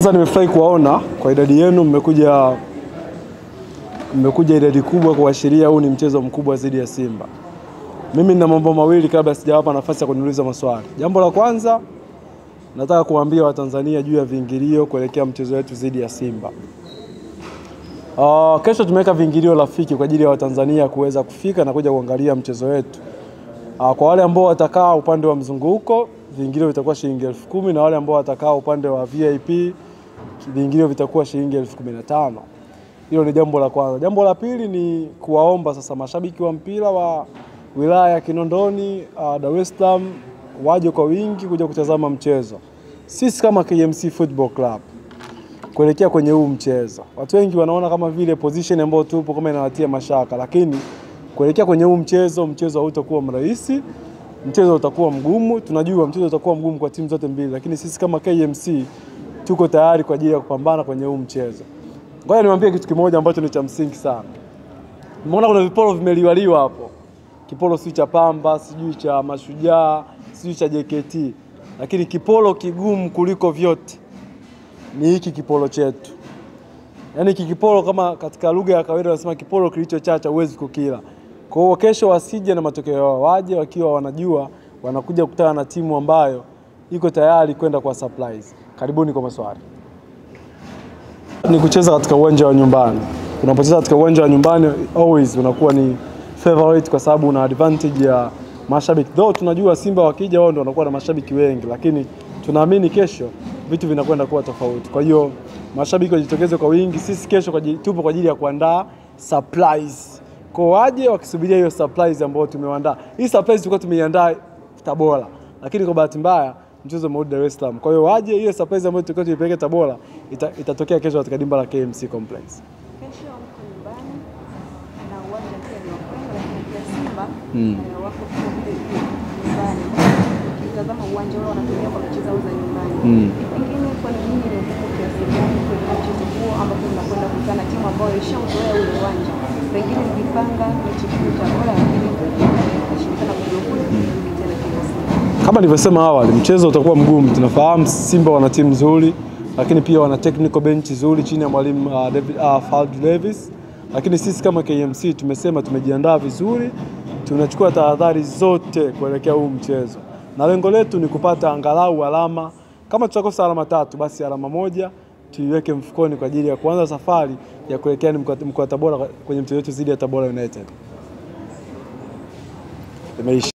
Kwanza nimefurahi kuwaona kwa idadi yenu, mmekuja idadi kubwa kuashiria huu ni mchezo mkubwa dhidi ya Simba. Mimi nina mambo mawili kabla sijawapa nafasi ya kuniuliza maswali. Jambo la kwanza, nataka kuambia Watanzania juu ya viingilio kuelekea mchezo wetu dhidi ya Simba. Kesho tumeweka viingilio rafiki kwa ajili ya Watanzania kuweza kufika na kuja kuangalia mchezo wetu. Kwa wale ambao watakaa upande wa mzunguko, viingilio vitakuwa shilingi 10,000, na wale ambao watakaa upande wa VIP, viingilio vitakuwa shilingi 15,000. Hilo ni jambo la kwanza. Jambo la pili ni kuwaomba sasa mashabiki wa mpira wa wilaya ya Kinondoni, Dar es Salaam waje kwa wingi kuja kutazama mchezo. Sisi kama KMC Football Club kuelekea kwenye huu mchezo, watu wengi wanaona kama vile position ambayo tupo kama inawatia mashaka, lakini kuelekea kwenye huu mchezo hautakuwa mrahisi, mchezo utakuwa mgumu. Tunajua mchezo utakuwa mgumu kwa timu zote mbili, lakini sisi kama KMC tuko tayari kwa ajili ya kupambana kwenye huu mchezo. Ngoja niwaambie kitu kimoja ambacho ni cha msingi sana. Umeona kuna viporo vimeliwaliwa hapo. Kiporo si cha Pamba, sijui cha Mashujaa, sijui cha JKT. Lakini kiporo kigumu kuliko vyote ni hiki kiporo chetu. Yaani kiporo kama katika lugha ya kawaida wanasema kiporo kilichochacha huwezi kukila. Kwa hiyo kesho wasije na matokeo yao, waje wakiwa wanajua wanakuja kukutana na timu ambayo iko tayari kwenda kwa surprise. Karibuni kwa maswali. Ni kucheza katika uwanja wa nyumbani. Unapocheza katika uwanja wa nyumbani always unakuwa ni favorite kwa sababu una advantage ya mashabiki. Though tunajua Simba wakija wao ndio wanakuwa na mashabiki wengi, lakini tunaamini kesho vitu vinakwenda kuwa tofauti. Kwa hiyo mashabiki wajitokeze kwa wingi. Sisi kesho tupo kwa ajili ya kuandaa surprise. Kwa waje wakisubiria hiyo surprise ambayo tumeandaa. Hii surprise tulikuwa tumeiandaa Tabora, lakini kwa bahati mbaya mchezo umerudi Dar es Salaam. Kwa hiyo waje hiyo surprise ambayo tulikuwa tuipeleke Tabora itatokea kesho katika dimba la KMC Complex. Kesho mko nyumbani na uwanja pia ni wakwenda, lakini pia Simba wako nyumbani. Ukitazama uwanja wao wanatumia kwa mchezo za nyumbani. Lakini kwa nini ni ngumu kiasi gani kwa mchezo huo ambapo mnakwenda kukutana timu ambayo ishazoea ule uwanja? Pengine mkipanga mechi kubwa Tabora, lakini mkashindana kuongoza tena KMC. Kama nilivyosema awali, mchezo utakuwa mgumu. Tunafahamu Simba wana timu nzuri, lakini pia wana technical bench nzuri chini ya mwalimu Fadlu Davis. Lakini sisi kama KMC tumesema tumejiandaa vizuri, tunachukua tahadhari zote kuelekea huu mchezo. Na lengo letu ni kupata angalau alama. Kama tutakosa alama 3, basi alama 1 tuiweke mfukoni kwa ajili ya kuanza safari ya kuelekea mkoa wa Tabora kwenye mchezo wetu dhidi ya Tabora United.